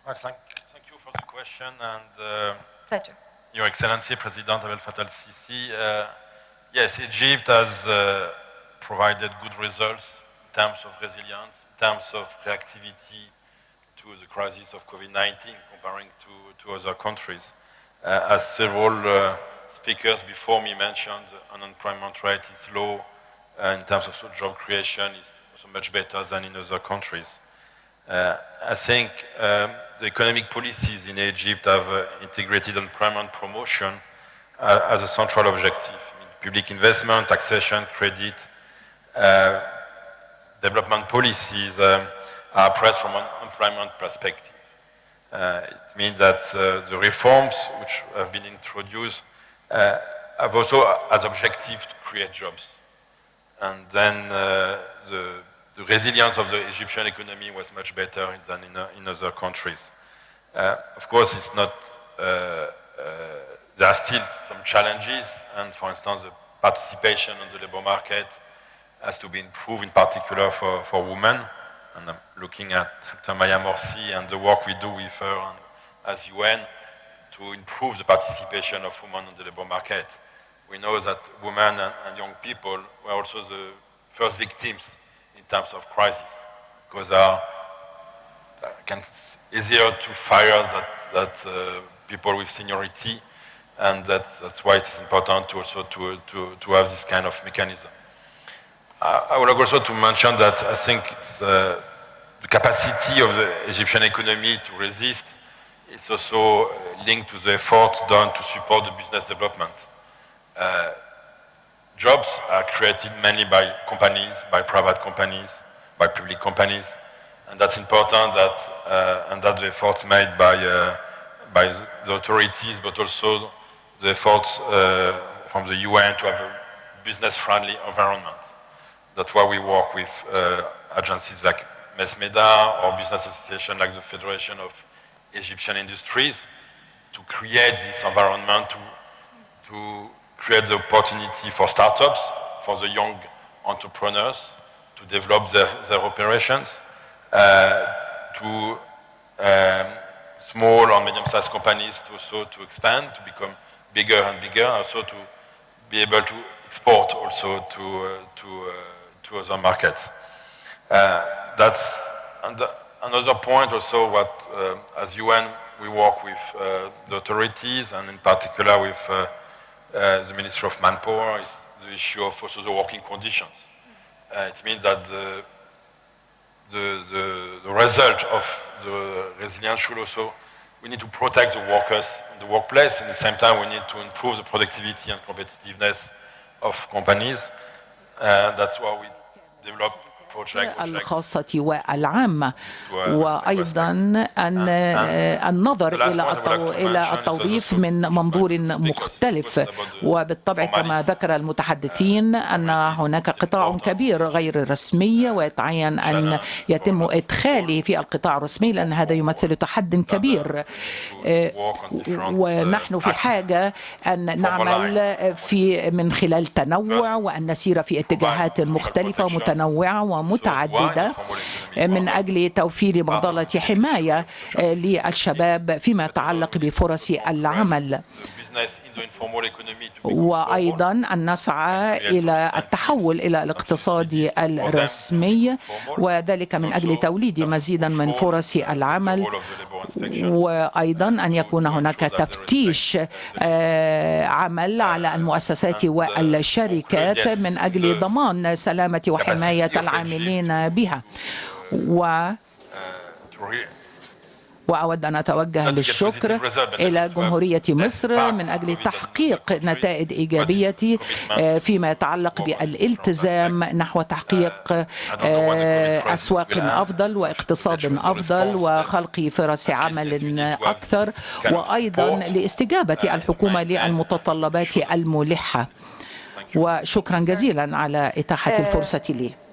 Thank you for the question, and Pleasure. Your Excellency, President Abdel Fattah al-Sisi. Yes, Egypt has provided good results in terms of resilience, in terms of reactivity to the crisis of COVID-19, comparing to other countries. As several speakers before me mentioned, unemployment rate is low. In terms of job creation, is also much better than in other countries. I think the economic policies in Egypt have integrated employment promotion as a central objective. I mean, public investment, taxation, credit, development policies are pressed from an employment perspective. It means that the reforms which have been introduced have also as objective to create jobs. And then the resilience of the Egyptian economy was much better than in other countries. Of course, it's not, there are still some challenges, and for instance, the participation on the labor market has to be improved, in particular for women. And I'm looking at Dr. Maya Morsi and the work we do with her as UN to improve the participation of women on the labor market. We know that women and young people were also the first victims in terms of crisis, because they are easier to fire that people with seniority, and that's why it's important to also to have this kind of mechanism. I would like also to mention that I think the capacity of the Egyptian economy to resist is also linked to the efforts done to support the business development. Jobs are created mainly by companies, by private companies, by public companies, and that's important that and that the efforts made by the authorities, but also the efforts from the UN to have a business-friendly environment. That's why we work with agencies like MESMEDA or business associations like the Federation of Egyptian Industries to create this environment to create the opportunity for startups, for the young entrepreneurs to develop their operations, to small or medium-sized companies to expand, to become bigger and bigger, also to be able to export also to other markets. That's another point also what, as UN, we work with the authorities, and in particular with the Ministry of Manpower, is the issue of also the working conditions. It means that the result of the resilience should also, we need to protect the workers in the workplace, and at the same time we need to improve the productivity and competitiveness of companies. That's why we develop الخاصة والعامة، وأيضا النظر إلى التوظيف من منظور مختلف. وبالطبع كما ذكر المتحدثين أن هناك قطاع كبير غير رسمي، ويتعين أن يتم إدخاله في القطاع الرسمي، لأن هذا يمثل تحدي كبير. ونحن في حاجة أن نعمل من خلال تنوع، وأن نسير في اتجاهات مختلفة ومتنوعة ومتعددة من أجل توفير مظلة حماية للشباب فيما يتعلق بفرص العمل، وأيضا أن نسعى إلى التحول إلى الاقتصاد الرسمي، وذلك من أجل توليد مزيدا من فرص العمل، وأيضا أن يكون هناك تفتيش عمل على المؤسسات والشركات من أجل ضمان سلامة وحماية العاملين بها. وأود أن أتوجه بالشكر إلى جمهورية مصر من أجل تحقيق نتائج إيجابية فيما يتعلق بالالتزام نحو تحقيق أسواق أفضل واقتصاد أفضل وخلق فرص عمل أكثر، وأيضا لاستجابة الحكومة للمتطلبات الملحة. وشكرا جزيلا على إتاحة الفرصة لي.